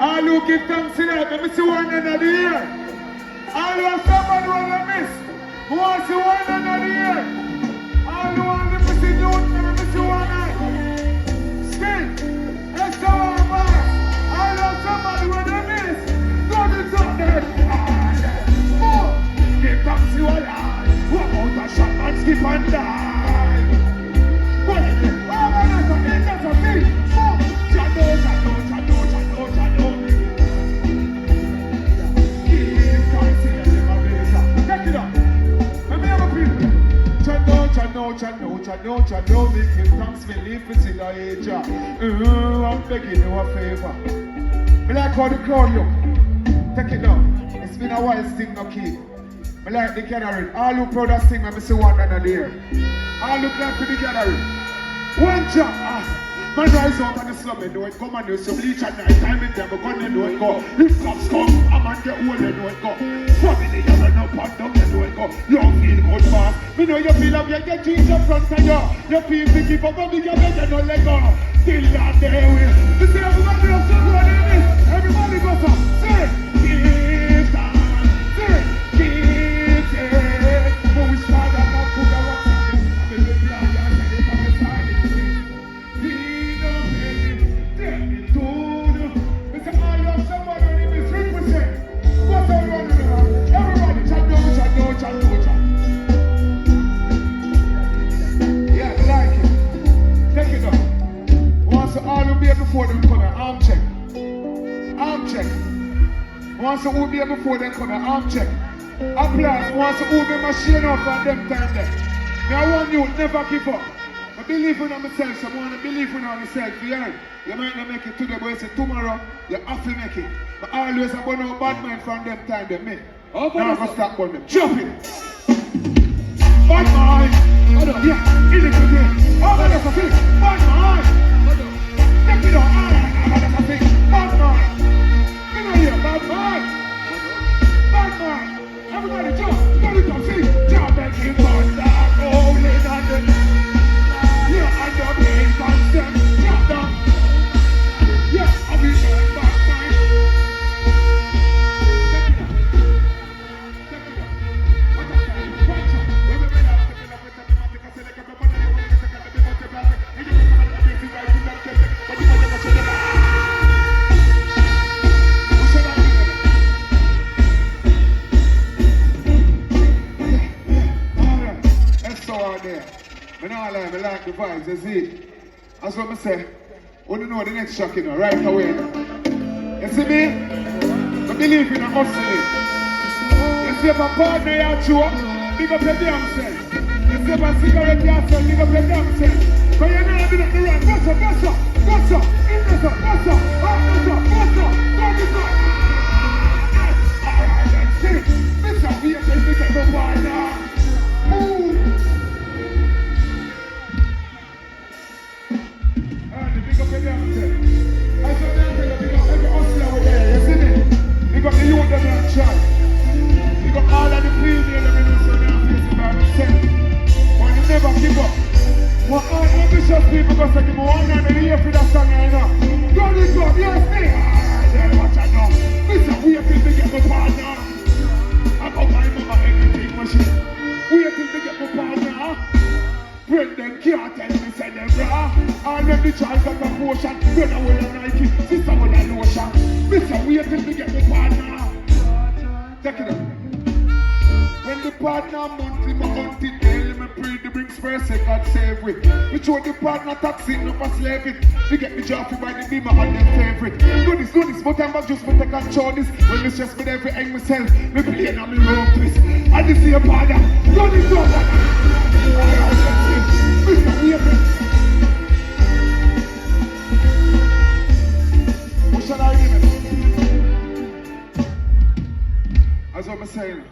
All who give thanks tonight, let me see one another here. All who have someone who want to miss, who wants to one another here. All who want to miss in you, let me see one another. Skin, let's go on, man. All who have someone who want to miss, go to something. Oh, give thanks to all eyes. Walk out a shot and skip and die. What is it? Oh, man, that's a thing. Oh, Jano. Chano, make him thanks me leave me in the age. I'm begging you a favor. I like how the crowd look. Take it down. It's been a while sing no keep. I like the gathering. All who proud of sing, I see one another there. All look like for the gathering. One job. Man rise out on the slum and know it come and do some bleach at night time in them, but gun and know it go. If cops come, a man get old and know it go. Family you run up and down and know it go. You feel good fast. Me know you feel up, you get cheese up front of you. You feel to keep up and you better not let go. Still not there with. You see everybody up so good in this. Everybody goes up. Say, give time. Say, give it. But we start up and put our time. I'm in the blind and I'm in the side. Yeah, I like it. Take it up. Once all will be here before them come here, arm check. Arm check. Once all will be here before them come here, arm check. Applause. Once all will be machine up on them time there. Now I want you never give up. I believe in myself, so I want to believe in myself. Yeah. You might not make it today, but it's tomorrow, you have to make it. But always I want no bad mind from them time they make. Now I'm going to start on them. Jump it! Bad mind! Yeah, in the game. Oh, that's a thing! Bad mind! Take it on! That's a thing! Bad mind! You know here, bad mind! Bad mind! Everybody jump! Go to top, see? Jump and keep on down, rolling on the... Yeah, and the main constant. Jump down! Yeah, I'll be going back, man. Check it out. Watch out. When we made out, we made up with the mathematics, I said, I can't remember the one, I said, I can't remember the back. And you can come and make it right, you can't take it. But you can't take it. Who should I be there? Yeah. All right. Let's go out there. I like the vibes, you see? That's what I say. Want to know the next shock, you know, right away. You see me? I believe in a hustling. You see if a partner you chew, big up your damn self. You see if a cigarette you sell, big up your damn self. But you know I did it the right. What's up? In this up, what's up? Alright, let's see. Mr. V, you can get the partner. Move. Big up your damn self. I said, big up every hustler over there, you see me? Big up the youth that don't try. Big up all of the female that don't so they're facing by themselves. But you never give up. But all ambitious people go say, give me one and a year for that song right now. Don't it up, yes me? Then watch I know. Listen, we have to get my partner. I got my mama everything machine. We have to get my partner. When them can't tell me say them raw. All them the child got a potion. Brother with a Nike, sister with a lotion. Mister, wait till we get the partner. Check it out. When the partner monthly, my auntie daily, me pray the brings first, God save with. We show the partner taxi, no for slaving. We get the job by the beamer and them favorite. Do this, but I'm just for take control this. When me stress with every egg myself, me play on me road twist. And this is your partner. Do this over. What shall I give it? As I'm saying,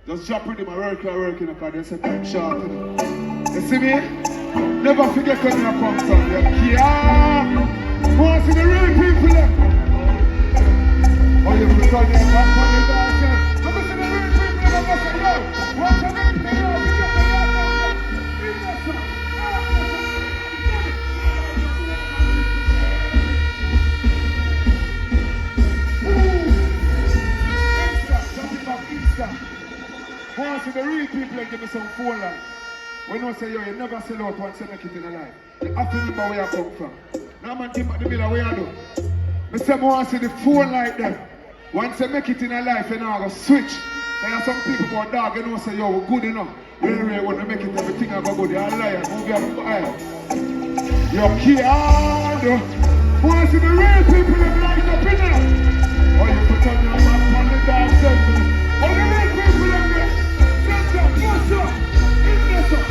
just drop with him and work, because they say time short. You see me? Never forget where you come from. Yeah. Want to see the real people there? Oh, you put on your back on your dark. Let me see the real people there. Let me say, yo, watch the real people there. want to see the real people and give me some phone line. When I say, yo, you never sell out once you make it in a life. You have to remember where I come from. Now man, give back the middle where I do. I say, I want to see the phone like that. Once you make it in a life, you know, I go switch. There are some people go dog, you know, say, yo, we're good enough. Really, when you make it, everything I go good. You're a liar. Move your fire. You can't. Want to see the real people that light up in there. Or you put on your map on the dark center. Or the real people in there. Center, what's up? In there, sir.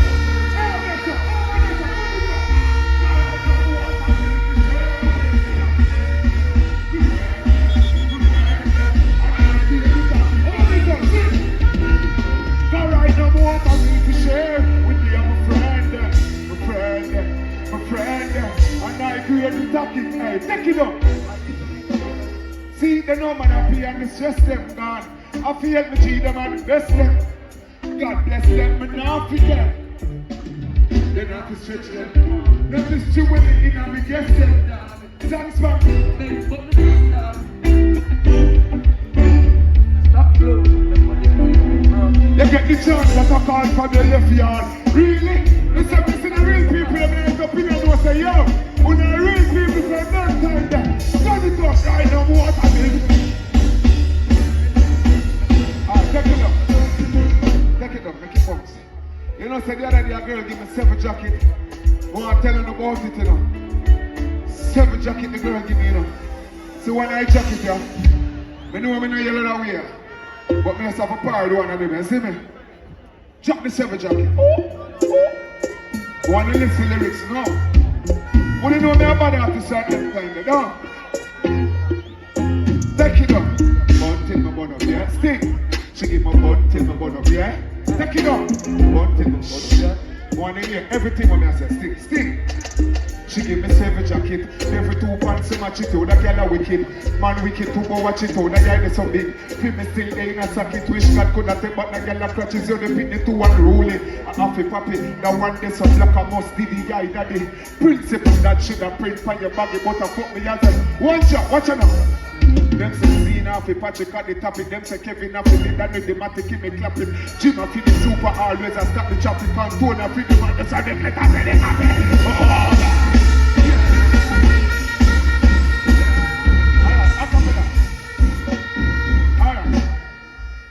Hey, take it up. See, the no man happy and the stress them gone. I feel me G them and bless them. God bless them, but now forget. They not to stretch them. Not to stretch when they in and we guess them. Thanks man. You get the chance that I call from the left yard. Really? Listen, we see the real people that make up in and say, yo, when the real people say, no time that. Turn it up right now, what I mean. Alright, take it up. Take it up, make it bounce. You know, say the other day a girl give me 7 jacket. Oh, I'm telling her about it, you know. 7 jacket the girl give me, you know. See, one eye jacket, yeah. I know I'm in a yellow that way. But me have a party one of them, you see me? Drop the 7 jacket. Want to listen lyrics, no? What do you know me about the artist at that time, no? Take it up. Bun till my bun up, yeah? Stick. She give my bun till my bun up, yeah? Take it up. Bun till my bun up, yeah? Want to hear everything what me I say, stick, stick. She give me 7 jacket, every 2 pants in my chit out, that girl a wicked. Man wicked to go watch it out, that guy is so big. Feel me still there in a socket, wish God could not take but that girl a crutches, you the pick the 2 and roll it. A happy papi, that one day so black a must did the guy daddy. Principle that shit a print for your baggy, but I fuck me as a one shot, watch out now. Them say Zina fi Patrick at the topic, them say Kevin a fi lead and the matic give me clapping. Jim a fi the super always a stop the traffic and Tone a fi the man, that's how them let us say they happy.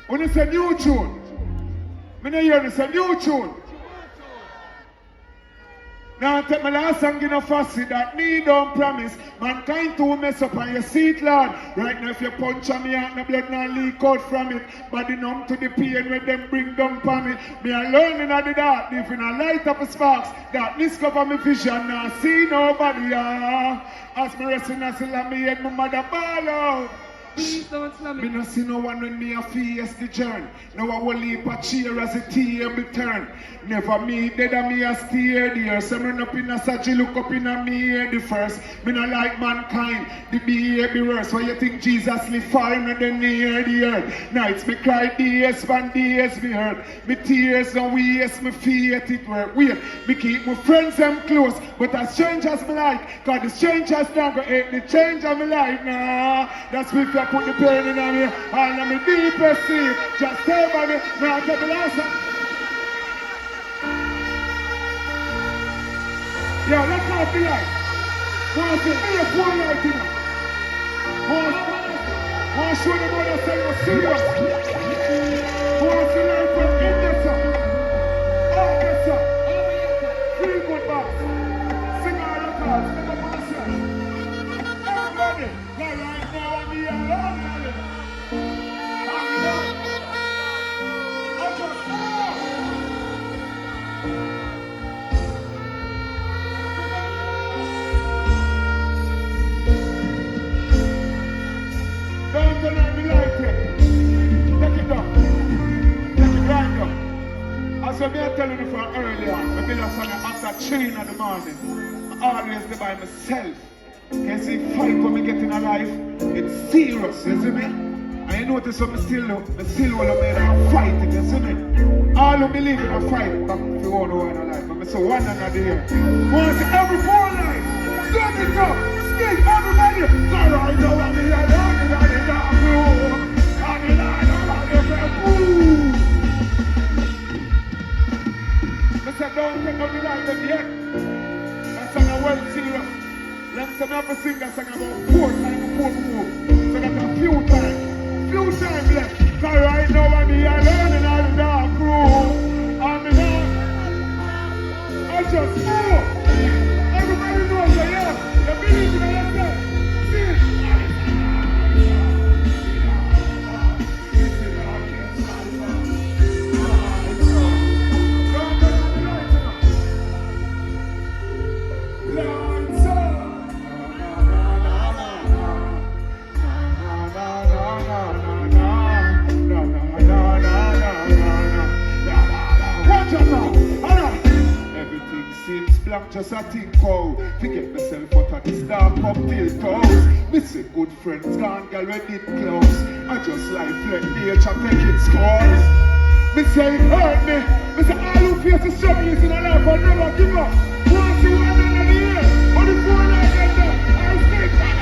When it's a new tune, I don't hear it's a new tune. Now take my last song in a fussy that me don't promise. Mankind to mess up on your seat, Lord. Right now if you punch on me out, the blood not leak out from it. Body numb to the pain when them bring down for me. Me alone in the dark, living a light up a sparks. Darkness cover me vision, now see nobody. As me resting as a me head, my mother ball out. Me no see no one when me a face the journey. Now I will leap a cheer as a table turn. Never me dead and me a steer there. So run up in a satchel, look up in a me hear the first. Me no like mankind, the behavior worse. Why you think Jesus live fine and then near the earth? Nights me cry, days and days me hurt. Me tears and waste, me faith it work. Wait, me keep my friends them close. But as strangers me like, cause the strangers not go hate the change of my life now. That's if you put the pain in me, and I'm deepest sleep. Just tell by me, now take the last one. Yeah, let's not be like. Want to be a poor life, you know. Want to show them what I say was serious. Want to learn from Indessa. Orchestra. Feel good box. Sing all the cards. Never put a set. Everybody. Right now I'm here alone. As I been telling you from earlier, I build a song after 3 in the morning. I always do by myself. You see, fight when me get in a life, it's serious, you see me? And you notice what I still will made a fight, you see me? All who believe in a fight, back if you want to win a life. But I say one another here. Want to see every 4 life, stand it up, stick everybody. All right, now I'm here, seems blank, just a think how. Forget myself out of this dark up till toes. Me say good friends gone, girl, when it close. I just like let nature take its course. Me say it hurt me. Me say all who face the struggles in a life will never give up. Once you want another year, but before I get there, I'll stay back.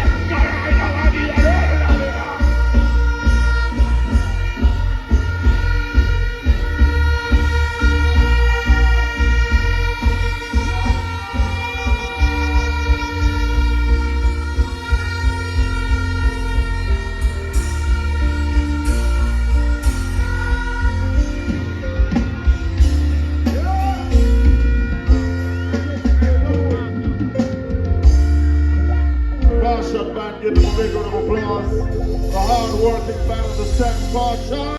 Band, give them a big round of applause. The hard working band of the St. Paul.